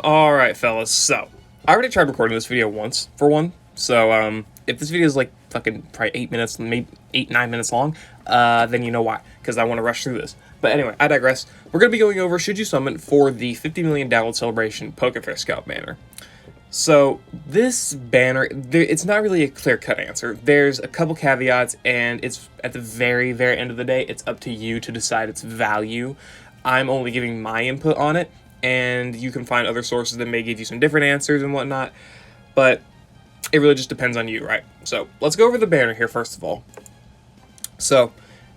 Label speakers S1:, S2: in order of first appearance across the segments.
S1: Alright, fellas, so I already tried recording this video once, for one, so if this video is like fucking probably 8 minutes, maybe 9 minutes long, then you know why, because I want to rush through this. But anyway, I digress. We're going to be going over Should You Summon for the 50 million download celebration Pokefair Scout banner. So this banner, it's not really a clear-cut answer. There's a couple caveats, and it's at the very, very end of the day, it's up to you to decide its value. I'm only giving my input on it, and you can find other sources that may give you some different answers and whatnot, but it really just depends on you, right? So let's go over the banner here first of all. So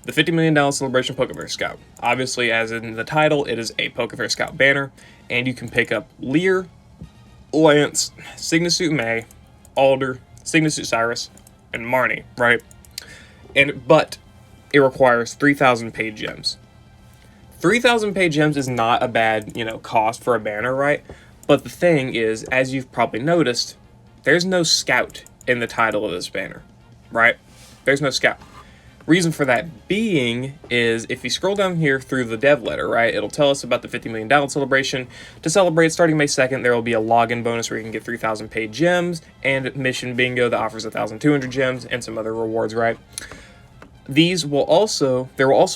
S1: the $50 million celebration Pokefair Scout. Obviously, as in the title, it is a Pokefair Scout banner, and you can pick up Leer, Lance, Signasuit May, Alder, Signasuit Cyrus, and Marnie, right? But it requires 3,000 paid gems. 3,000 paid gems is not a bad, cost for a banner, right? But the thing is, as you've probably noticed, there's no scout in the title of this banner, right? There's no scout. Reason for that being is if you scroll down here through the dev letter, right, it'll tell us about the 50 million download celebration. To celebrate starting May 2nd, there will be a login bonus where you can get 3,000 paid gems and mission bingo that offers 1,200 gems and some other rewards, right? There will also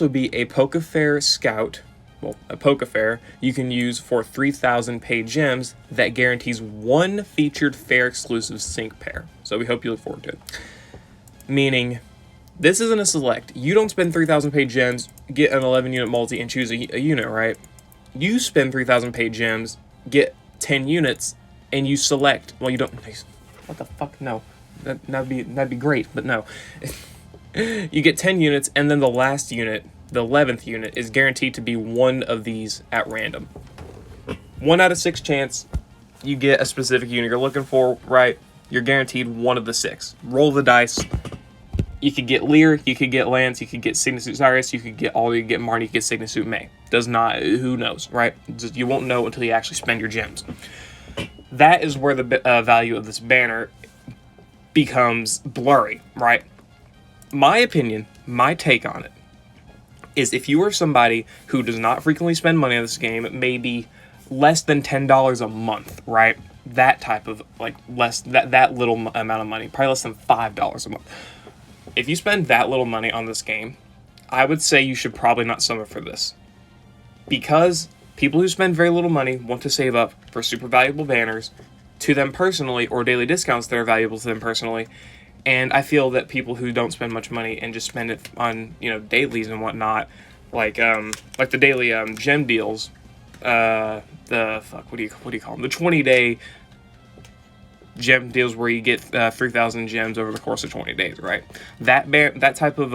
S1: be a Pokefair Scout, well, a Pokefair you can use for 3,000 paid gems that guarantees one featured fair exclusive sync pair. So we hope you look forward to it. Meaning, this isn't a select. You don't spend 3,000 paid gems, get an 11 unit multi, and choose a unit, right? You spend 3,000 paid gems, get 10 units, and you select. Well, you don't. What the fuck? No, that'd be great, but no. You get 10 units, and then the last unit, the 11th unit, is guaranteed to be one of these at random. 1 out of 6 chance you get a specific unit you're looking for, right? You're guaranteed one of the 6. Roll the dice. You could get Leer, you could get Lance, you could get Signasuit Cyrus, you could get Alder, you could get Marnie, you could get Signasuit May. Does not, who knows, right? You won't know until you actually spend your gems. That is where the value of this banner becomes blurry, right? My opinion, my take on it, is if you are somebody who does not frequently spend money on this game, maybe less than $10 a month, right? That type of, that little amount of money, probably less than $5 a month. If you spend that little money on this game, I would say you should probably not summon for this. Because people who spend very little money want to save up for super valuable banners to them personally, or daily discounts that are valuable to them personally. And I feel that people who don't spend much money and just spend it on, dailies and whatnot, like the daily gem deals, what do you call them? The 20-day gem deals where you get 3,000 gems over the course of 20 days, right? That type of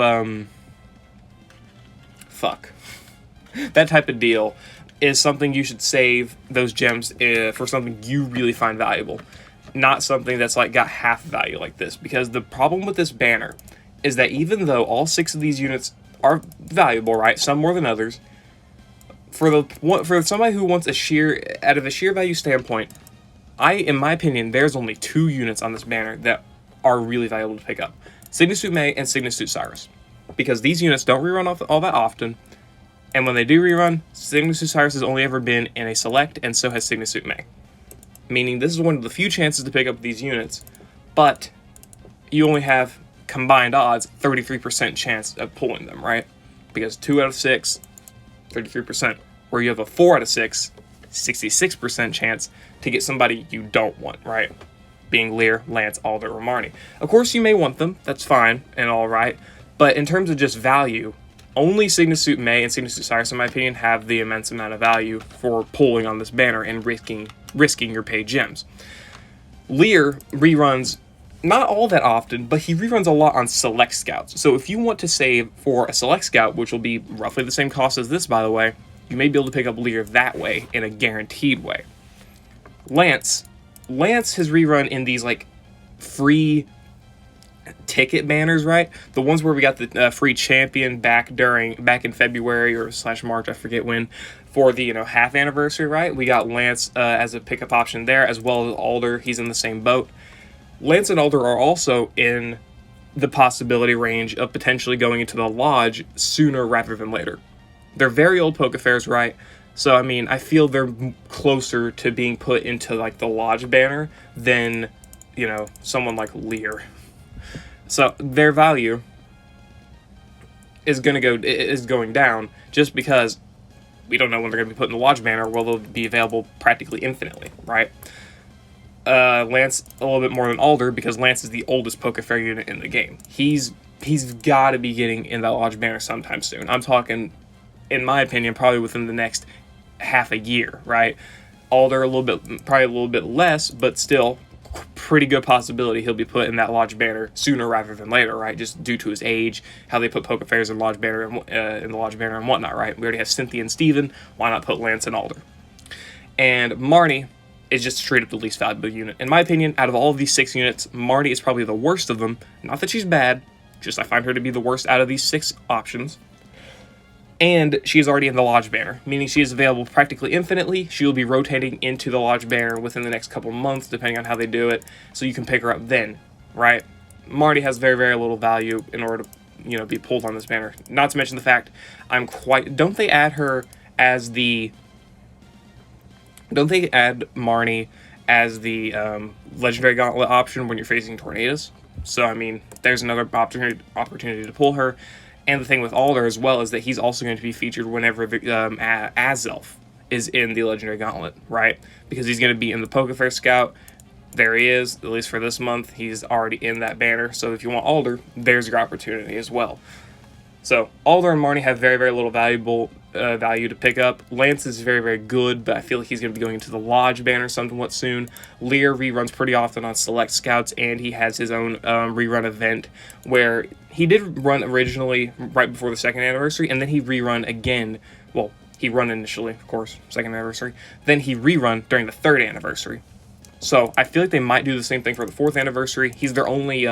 S1: that type of deal is something you should save those gems for something you really find valuable. Not something that's got half value like this, because the problem with this banner is that even though all 6 of these units are valuable, right, some more than others, for somebody who wants out of a sheer value standpoint, in my opinion, there's only 2 units on this banner that are really valuable to pick up: Signasuit May and Signasuit Cyrus, because these units don't rerun all that often, and when they do rerun, Signasuit Cyrus has only ever been in a select, and so has Signasuit May. Meaning this is one of the few chances to pick up these units, but you only have combined odds 33% chance of pulling them, right? Because 2 out of 6, 33%, where you have a 4 out of 6, 66% chance to get somebody you don't want, right? Being Leer, Lance, Alder, or Marnie. Of course, you may want them, that's fine and all right, but in terms of just value, only Signasuit May and Signasuit Cyrus, in my opinion, have the immense amount of value for pulling on this banner and risking your paid gems. Leer reruns not all that often, but he reruns a lot on select scouts. So if you want to save for a select scout, which will be roughly the same cost as this, by the way, you may be able to pick up Leer that way, in a guaranteed way. Lance has rerun in these free ticket banners, right? The ones where we got the free champion back in February or /March, I forget when, for the half anniversary, right? We got Lance as a pickup option there, as well as Alder. He's in the same boat. Lance and Alder are also in the possibility range of potentially going into the lodge sooner rather than later. They're very old Pokefairs, right? So, I mean, I feel they're closer to being put into, like, the Lodge banner than, you know, someone like Lear. So, their value is going down just because we don't know when they're going to be put in the Lodge banner, or will they'll be available practically infinitely, right? Lance a little bit more than Alder, because Lance is the oldest Pokefair unit in the game. He's got to be getting in that Lodge banner sometime soon. I'm talking, in my opinion, probably within the next half a year, right? Alder probably a little bit less, but still pretty good possibility he'll be put in that Lodge banner sooner rather than later, right? Just due to his age, how they put Pokefairs in Lodge banner in the Lodge banner and whatnot, right? We already have Cynthia and Steven. Why not put Lance and Alder? And Marnie is just straight up the least valuable unit. In my opinion, out of all of these 6 units, Marnie is probably the worst of them. Not that she's bad, just I find her to be the worst out of these 6 options. And she is already in the Lodge banner, meaning she is available practically infinitely. She will be rotating into the Lodge banner within the next couple months, depending on how they do it, so you can pick her up then, right? Marnie has very, very little value in order to, you know, be pulled on this banner. Not to mention the fact, don't they add Marnie as the Legendary Gauntlet option when you're facing Tornadoes? So, I mean, there's another opportunity to pull her. And the thing with Alder as well is that he's also going to be featured whenever Azelf is in the Legendary Gauntlet, right? Because he's going to be in the Pokefair Scout. There he is, at least for this month. He's already in that banner. So if you want Alder, there's your opportunity as well. So Alder and Marnie have very, very little value to pick up. Lance is very, very good, but I feel like he's going to be going into the Lodge banner somewhat soon. Lear reruns pretty often on select scouts, and he has his own rerun event where he did run originally right before the 2nd anniversary, and then he rerun again. Well, he run initially, of course, 2nd anniversary. Then he rerun during the 3rd anniversary. So I feel like they might do the same thing for the 4th anniversary. He's their only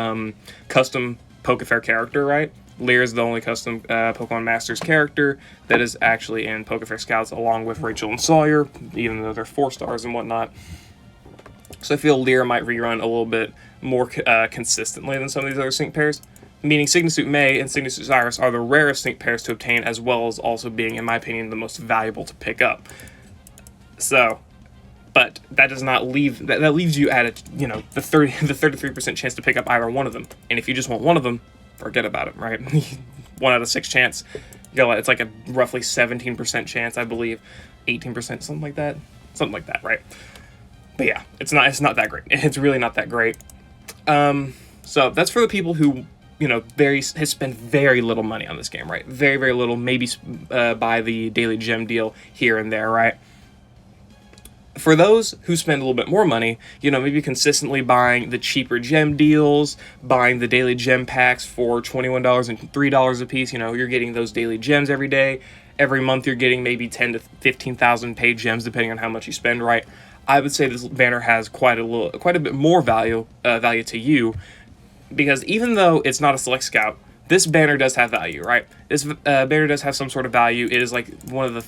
S1: custom Pokefair character, right? Lear is the only custom Pokemon Masters character that is actually in Pokefair Scouts, along with Rachel and Sawyer, even though they're 4 stars and whatnot. So I feel Lear might rerun a little bit more consistently than some of these other sync pairs. Meaning Signasuit May and Signasuit Cyrus are the rarest sync pairs to obtain, as well as also being, in my opinion, the most valuable to pick up. So, but that does not leave that leaves you at the 33% chance to pick up either one of them. And if you just want one of them, forget about it, right? 1 out of 6 chance. It's like a roughly 17% chance, I believe, 18%, something like that, right? But yeah, it's not that great. It's really not that great. So that's for the people who, you know, has spent very little money on this game, right? Very, very little, maybe buy the daily gem deal here and there, right? For those who spend a little bit more money, you know, maybe consistently buying the cheaper gem deals, buying the daily gem packs for $21 and $3 a piece, you know, you're getting those daily gems every day. Every month you're getting maybe 10 to 15,000 paid gems, depending on how much you spend, right? I would say this banner has quite a bit more value to you, because even though it's not a select scout, this banner does have value, right? This banner does have some sort of value. It is like one of the...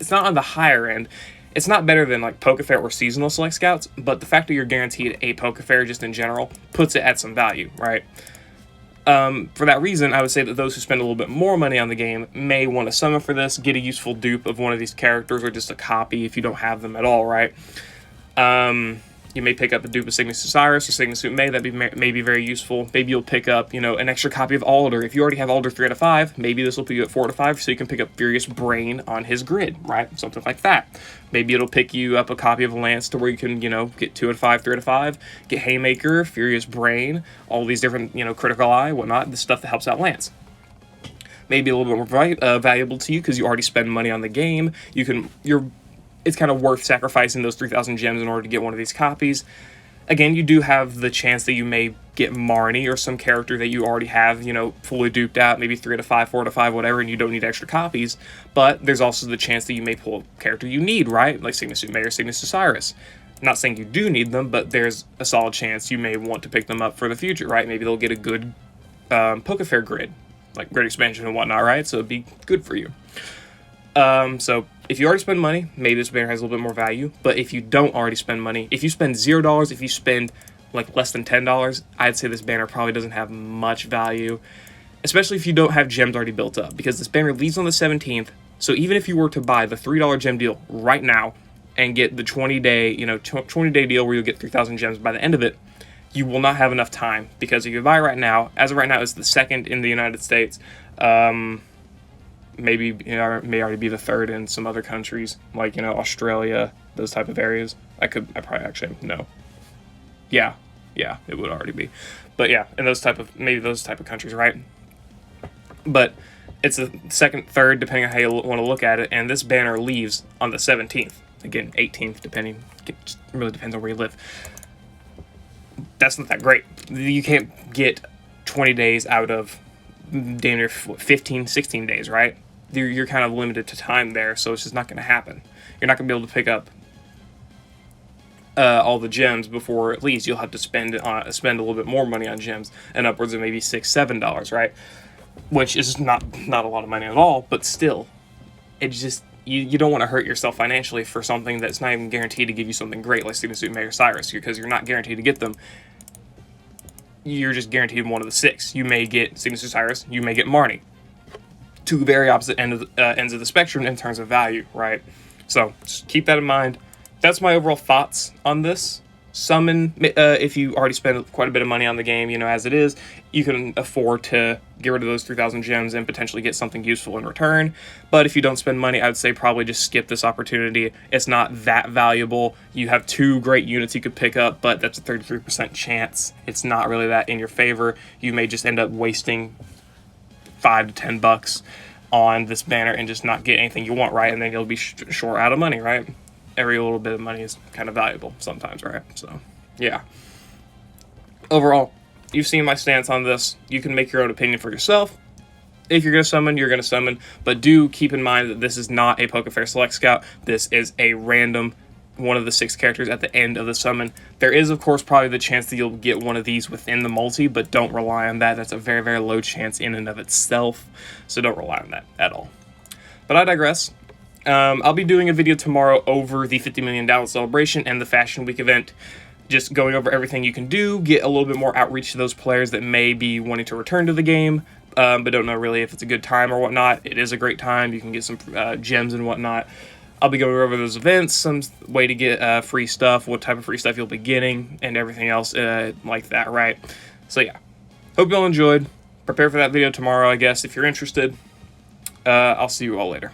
S1: it's not on the higher end. It's not better than like Pokefair or seasonal select scouts, but the fact that you're guaranteed a Pokefair just in general puts it at some value, right? For that reason, I would say that those who spend a little bit more money on the game may want to summon for this, get a useful dupe of one of these characters, or just a copy if you don't have them at all, right? You may pick up a dupe of Signasuit Cyrus or Signasuit May. That may be very useful. Maybe you'll pick up, you know, an extra copy of Alder. If you already have Alder 3 out of 5, maybe this will put you at 4 out of 5, so you can pick up Furious Brain on his grid, right? Something like that. Maybe it'll pick you up a copy of Lance to where you can, you know, get 2 out of 5, 3 out of 5, get Haymaker, Furious Brain, all these different, you know, Critical Eye, whatnot, the stuff that helps out Lance. Maybe a little bit more valuable to you because you already spend money on the game. It's kind of worth sacrificing those 3,000 gems in order to get one of these copies. Again, you do have the chance that you may get Marnie or some character that you already have, you know, fully duped out, maybe 3 out of 5, 4 out of 5, whatever, and you don't need extra copies. But there's also the chance that you may pull a character you need, right? Like Signasuit May or Signasuit Cyrus. Not saying you do need them, but there's a solid chance you may want to pick them up for the future, right? Maybe they'll get a good Pokefair grid, like grid expansion and whatnot, right? So it'd be good for you. So if you already spend money, maybe this banner has a little bit more value. But if you don't already spend money, if you spend $0, if you spend like less than $10, I'd say this banner probably doesn't have much value, especially if you don't have gems already built up, because this banner leaves on the 17th. So even if you were to buy the $3 gem deal right now and get the 20-day, 20-day deal where you'll get 3,000 gems by the end of it, you will not have enough time, because if you buy right now, as of right now, it's the second in the United States. Maybe may already be the third in some other countries, like Australia, those type of areas. I probably actually know. Yeah, it would already be, but yeah, in those type of countries, right? But it's the second, third, depending on how you want to look at it, and this banner leaves on the 17th. Again, 18th, depending. It just really depends on where you live. That's not that great. You can't get 20 days out of damn near 15, 16 days, right? You're kind of limited to time there, so it's just not going to happen. You're not going to be able to pick up all the gems before at least. You'll have to spend a little bit more money on gems, and upwards of maybe $6, $7, right? Which is not a lot of money at all, but still, it's just, you don't want to hurt yourself financially for something that's not even guaranteed to give you something great, like Student Suit Mayor Cyrus, because you're not guaranteed to get them. You're just guaranteed one of the 6. You may get Student Suit Cyrus, you may get Marnie. Two very opposite ends of the spectrum in terms of value, right? So just keep that in mind. That's my overall thoughts on this. Summon, if you already spend quite a bit of money on the game, as it is, you can afford to get rid of those 3,000 gems and potentially get something useful in return. But if you don't spend money, I would say probably just skip this opportunity. It's not that valuable. You have 2 great units you could pick up, but that's a 33% chance. It's not really that in your favor. You may just end up wasting $5 to $10 on this banner and just not get anything you want, right? And then you'll be short out of money, right? Every little bit of money is kind of valuable sometimes, right? So, yeah. Overall, you've seen my stance on this. You can make your own opinion for yourself. If you're going to summon, you're going to summon. But do keep in mind that this is not a Pokefair Select Scout. This is a random one of the 6 characters at the end of the summon. There is, of course, probably the chance that you'll get one of these within the multi, but don't rely on that. That's a very, very low chance in and of itself. So don't rely on that at all. But I digress. I'll be doing a video tomorrow over the 50 million download celebration and the Fashion Week event, just going over everything you can do, get a little bit more outreach to those players that may be wanting to return to the game, but don't know really if it's a good time or whatnot. It is a great time. You can get some gems and whatnot. I'll be going over those events, some way to get free stuff, what type of free stuff you'll be getting, and everything else like that, right? So yeah, hope you all enjoyed. Prepare for that video tomorrow, I guess, if you're interested. I'll see you all later.